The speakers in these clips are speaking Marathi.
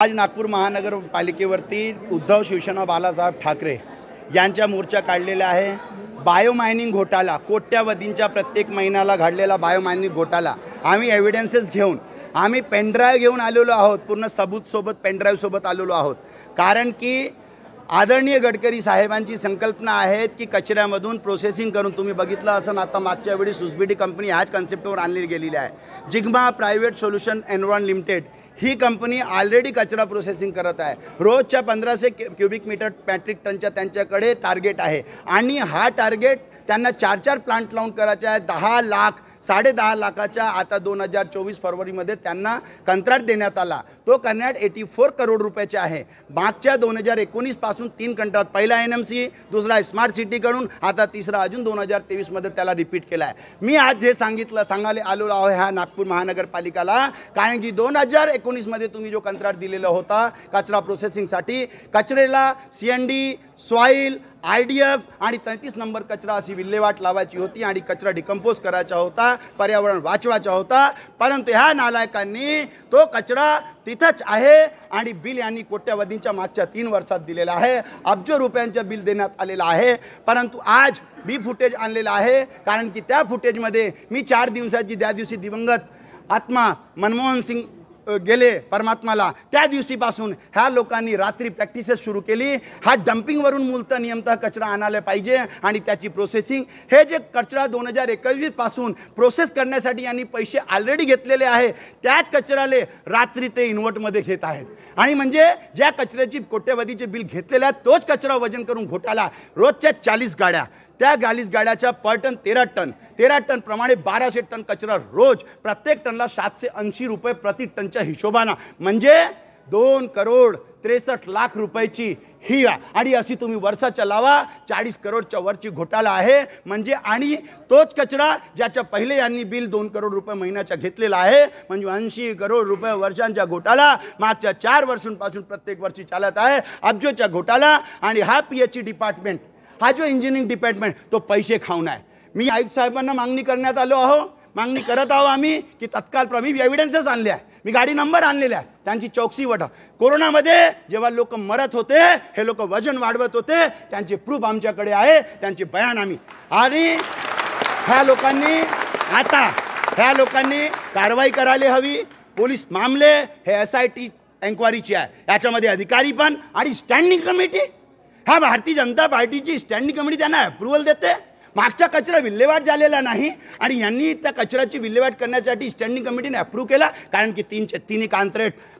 आज नागपूर महानगरपालिकेवरती उद्धव शिवसेना बाळासाहेब ठाकरे यांचा मोर्चा काढलेला आहे। बायोमायनिंग घोटाळा, कोट्यावधींच्या प्रत्येक महिन्याला घडलेला बायोमायनिंग घोटाळा आम्ही एव्हिडन्सेस घेऊन आम्ही पेनड्राईव्ह घेऊन आलेलो आहोत, पूर्ण सबूत सोबत पेनड्राईव्ह सोबत आलेलो आहोत। कारण की आदरणीय गडकरी साहेबांची संकल्पना आहे की कचऱ्यामधून प्रोसेसिंग करून, तुम्ही बघितलं असं आता मागच्या वेळी सुसबीडी कंपनी ह्याच कन्सेप्टवर आणली गेलेली आहे। जिग्मा प्रायव्हेट सोल्युशन एनरॉन लिमिटेड ही कंपनी ऑलरेडी कचरा प्रोसेसिंग करत आहे। रोजच्या 1500 क्यूबिक मीटर मॅट्रिक टनच्या त्यांच्याकडे टार्गेट आहे आणि हा टार्गेट त्यांना 4 प्लांट लावून करायचा आहे। 10 लाख 10.5 लाखाच्या आता 2024 फरवरीमध्ये त्यांना कंत्राट देण्यात आला। तो कंत्राट 84 करोड रुपयाचे आहे। मागच्या 2019 पासून 3 कंत्राट, पहिला NMC, दुसरा स्मार्ट सिटीकडून, आता तिसरा अजून 2023 मध्ये त्याला रिपीट केला आहे। मी आज जे सांगायला आलो आहे ह्या नागपूर महानगरपालिकाला, कारण की 2019 मध्ये तुम्ही जो कंत्राट दिलेला होता कचरा प्रोसेसिंगसाठी, कचरेला CND, सॉइल, IDF आणि 33 नंबर कचरा अशी विल्हेवाट लावायची होती आणि कचरा डिकम्पोज करायचा होता, पर्यावरण वाचवायचा होता। परंतु ह्या नालायकांनी तो कचरा तिथंच आहे आणि बिल यांनी कोट्यावधींच्या मागच्या 3 वर्षात दिलेला आहे। अब्ज रुपयांचं बिल देण्यात आलेलं आहे। परंतु आज बी फुटेज आणलेलं आहे, कारण की त्या फुटेजमध्ये मी 4 दिवसाची, त्या दिवशी दिवंगत आत्मा मनमोहन सिंग गेले परमात्माला, त्या दिवशीपासून ह्या लोकांनी रात्री प्रॅक्टिसेस सुरू केली। हा डंपिंगवरून मूलतः नियमतः कचरा आणायला पाहिजे आणि त्याची प्रोसेसिंग, हे जे कचरा 2021 पासून प्रोसेस करण्यासाठी यांनी पैसे ऑलरेडी घेतलेले आहे, त्याच कचऱ्याले रात्री ते इन्व्हर्टमध्ये घेत आहेत। आणि म्हणजे ज्या कचऱ्याची कोट्यवधीचे बिल घेतलेले आहे तोच कचरा वजन करून घोटाळा। रोजच्या 40 गाड्या, त्या 40 गाड्याच्या पर टन 13 टन प्रमाणे 1200 टन कचरा रोज, प्रत्येक टनला 780 रुपये प्रति टनच्या हिशोबानं, म्हणजे 2,63,00,000 रुपयाची ही, आणि अशी तुम्ही वर्षाच्या लावा 40 करोडच्या वरची घोटाळा आहे। म्हणजे आणि तोच कचरा ज्याच्या पहिले यांनी बिल 2 करोड रुपये महिन्याचा घेतलेला आहे, म्हणजे 80 करोड रुपये वर्षांचा घोटाळा मागच्या 4 वर्षांपासून प्रत्येक वर्षी चालत आहे। अब्जोचा घोटाळा। आणि हा PhD डिपार्टमेंट, हा जो इंजिनिअरिंग डिपार्टमेंट, तो पैसे खाऊन आहे। मी आयुक्त साहेबांना मागणी करण्यात आलो आहो, मागणी करत आहो आम्ही की तत्काळ मी एव्हिडन्सेस आणले आहे, मी गाडी नंबर आणलेला आहे, त्यांची चौकसी वटा। कोरोनामध्ये जेव्हा लोक मरत होते, हे लोक वजन वाढवत होते, त्यांचे प्रूफ आमच्याकडे आहे, त्यांचे बयान आम्ही, आणि ह्या लोकांनी कारवाई करायला हवी। पोलीस मामले हे SIT एन्क्वायरीची आहे, याच्यामध्ये अधिकारी पण आणि स्टँडिंग कमिटी, हा भारतीय जनता पार्टीची स्टँडिंग कमिटी त्यांना अप्रूव्हल देते। मागचा कचरा विल्हेवाट झालेला नाही आणि यांनी त्या कचऱ्याची विल्हेवाट करण्यासाठी स्टँडिंग कमिटीने अप्रूव्ह केला, कारण की 3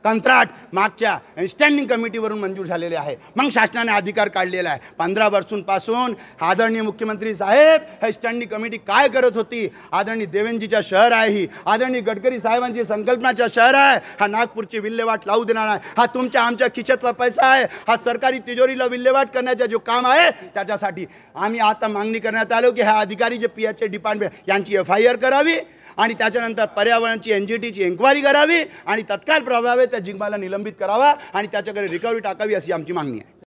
कंत्राट मागच्या स्टँडिंग कमिटीवरून मंजूर झालेले आहे। मग शासनाने अधिकार काढलेला आहे। 15 वर्षांपासून आदरणीय मुख्यमंत्री साहेब हे स्टँडिंग कमिटी काय करत होती? आदरणीय देवेंद्रजीचा शहर आहे, ही आदरणीय गडकरी साहेबांची संकल्पनाचा शहर आहे। हा नागपूरची विल्हेवाट लावू देणार नाही, हा तुमच्या आमच्या खिशातला पैसा आहे, हा सरकारी तिजोरीला विल्हेवाट करण्याचा जो काम आहे त्याच्यासाठी आम्ही आता मागणी करण्यात आलो की ह्या अधिकारी जे PhD डिपार्टमेंट यांची FIR करावी आणि त्याच्यानंतर पर्यावरणाची NGTची एन्क्वायरी करावी आणि तत्काळ प्रभावे त्या जिग्माला निलंबित करावा आणि त्याच्याकडे रिकव्हरी टाकावी, अशी आमची मागणी आहे।